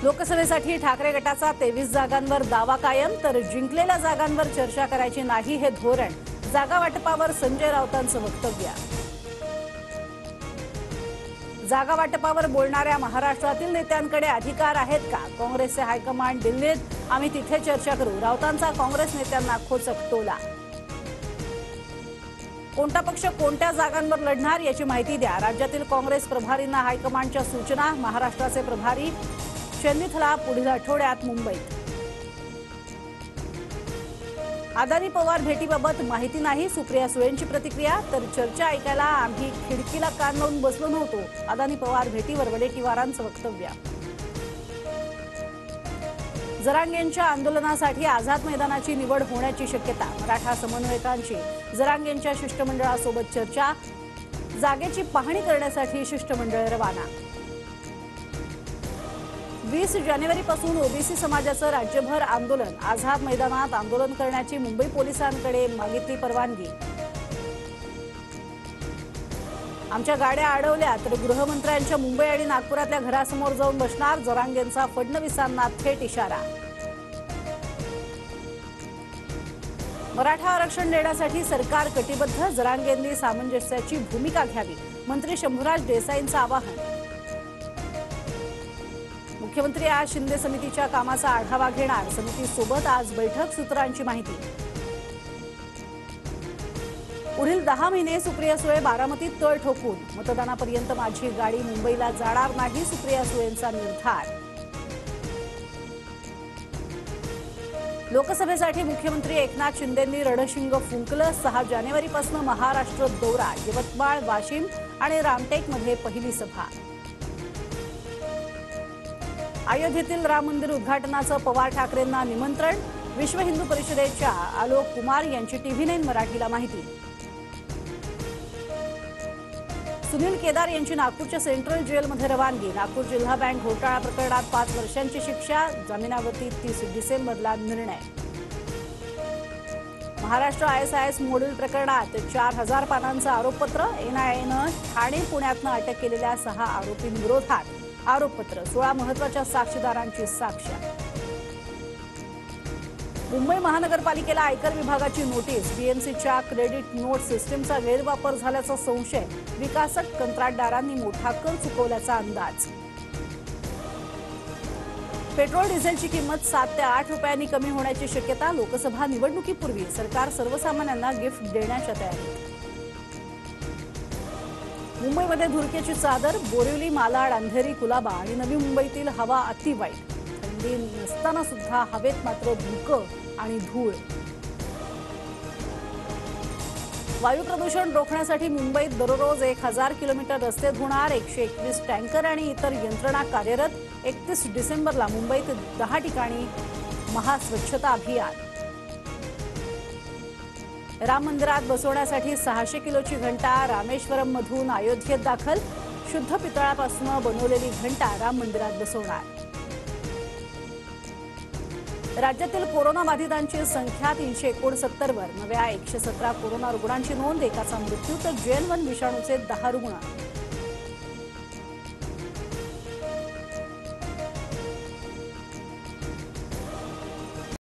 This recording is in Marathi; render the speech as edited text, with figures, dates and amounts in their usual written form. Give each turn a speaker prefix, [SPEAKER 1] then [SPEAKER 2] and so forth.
[SPEAKER 1] लोकसभेसाठी ठाकरे गटाचा 23 जागांवर दावा कायम, तर जिंकलेल्या जागांवर चर्चा करायची नाही हे धोरण. जागा वाटपावर संजय राऊतांचं वक्तव्य. जागा वाटपावर बोलणाऱ्या महाराष्ट्रातील नेत्यांकडे अधिकार आहेत का? काँग्रेसचे हायकमांड दिल्लीत, आम्ही तिथे चर्चा करू. राऊतांचा काँग्रेस नेत्यांना खोचक टोला. कोणता पक्ष कोणत्या जागांवर लढणार याची माहिती द्या. राज्यातील काँग्रेस प्रभारींना हायकमांडच्या सूचना. महाराष्ट्राचे प्रभारी शनिथला पुढील आठवड्यात मुंबईत. अदानी पवार भेटीबाबत माहिती नाही, सुप्रिया सुळेंची प्रतिक्रिया. तर चर्चा ऐकायला आम्ही खिडकीला कान लावून बसलो नव्हतो. अदानी पवार भेटीवर वडेट्टीवारांचं वक्तव्य. जरांगेंच्या आंदोलनासाठी आझाद मैदानाची निवड होण्याची शक्यता. मराठा समन्वयकांची जरांगेंच्या शिष्टमंडळासोबत चर्चा. जागेची पाहणी करण्यासाठी शिष्टमंडळ रवाना. 20 जानेवारीपासून ओबीसी समाजाचं राज्यभर आंदोलन. आझाद मैदानात आंदोलन करण्याची मुंबई पोलिसांकडे मागितली परवानगी. आमच्या गाड्या अडवल्या तर गृहमंत्र्यांच्या मुंबई आणि नागपुरातल्या घरासमोर जाऊन बसणार. जरांगेंचा फडणवीसांना थेट इशारा. मराठा आरक्षण देण्यासाठी सरकार कटिबद्ध. जरांगेंनी सामंजस्याची भूमिका घ्यावी. मंत्री शंभूराज देसाईंचं आवाहन. मुख्यमंत्री आज शिंदे समितीच्या कामाचा आढावा घेणार. समितीसोबत आज बैठक. सूत्रांची माहिती. पुढील 10 महिने सुप्रिया सुळे बारामतीत तळ ठोकून. मतदानापर्यंत माझी गाडी मुंबईला जाणार नाही, सुप्रिया सुळेंचा निर्धार. लोकसभेसाठी मुख्यमंत्री एकनाथ शिंदेंनी रणशिंग फुंकलं. 6 जानेवारीपासून महाराष्ट्र दौरा. यवतमाळ, वाशिम आणि रामटेकमध्ये पहिली सभा. अयोध्येतील राम मंदिर उद्घाटनाचं पवार ठाकरेंना निमंत्रण. विश्व हिंदू परिषदेच्या आलोक कुमार यांची TV9 मराठीला माहिती. सुनील केदार यांची नागपूरच्या सेंट्रल जेलमध्ये रवानगी. नागपूर जिल्हा बँक घोटाळा प्रकरणात 5 वर्षांची शिक्षा. जामिनावरती 30 डिसेंबरला निर्णय. महाराष्ट्र ISIS मॉड्यूल प्रकरणात 4000 पानांचं आरोपपत्र. NIAनं ठाणे, पुण्यातनं अटक केलेल्या 6 आरोपींविरोधात आरोपपत्र. 16 महत्त्वाच्या साक्षीदारांची साक्ष. मुंबई महानगरपालिकेला आयकर विभागाची नोटीस. BMCच्या क्रेडिट नोट सिस्टीमचा गैरवापर झाल्याचा संशय. विकासक कंत्राटदारांनी मोठा कर चुकवल्याचा अंदाज. पेट्रोल डिझेलची किंमत 7 ते 8 रुपयांनी कमी होण्याची शक्यता. लोकसभा निवडणुकीपूर्वी सरकार सर्वसामान्यांना गिफ्ट देण्याच्या तयारीत. मुंबईमध्ये धुरकेची चादर. बोरिवली, मालाड, अंधेरी, कुलाबा आणि नवी मुंबईतील हवा अतिवाईट. थंडी नसताना सुद्धा हवेत मात्र धुकं आणि धूळ. वायू प्रदूषण रोखण्यासाठी मुंबईत दररोज 1000 किलोमीटर रस्ते धुणार. 121 टँकर आणि इतर यंत्रणा कार्यरत. 31 डिसेंबरला मुंबईत 10 ठिकाणी महास्वच्छता अभियान. राम मंदिरात बसवण्यासाठी 600 किलोची घंटा. रामेश्वरममधून अयोध्येत दाखल. शुद्ध पितळापासून बनवलेली घंटा राम मंदिरात बसवणार. राज्यातील कोरोना बाधितांची संख्या 369 वर. नव्या 117 कोरोना रुग्णांची नोंद. एकाचा मृत्यू तर JN1 विषाणूचे 10 रुग्ण.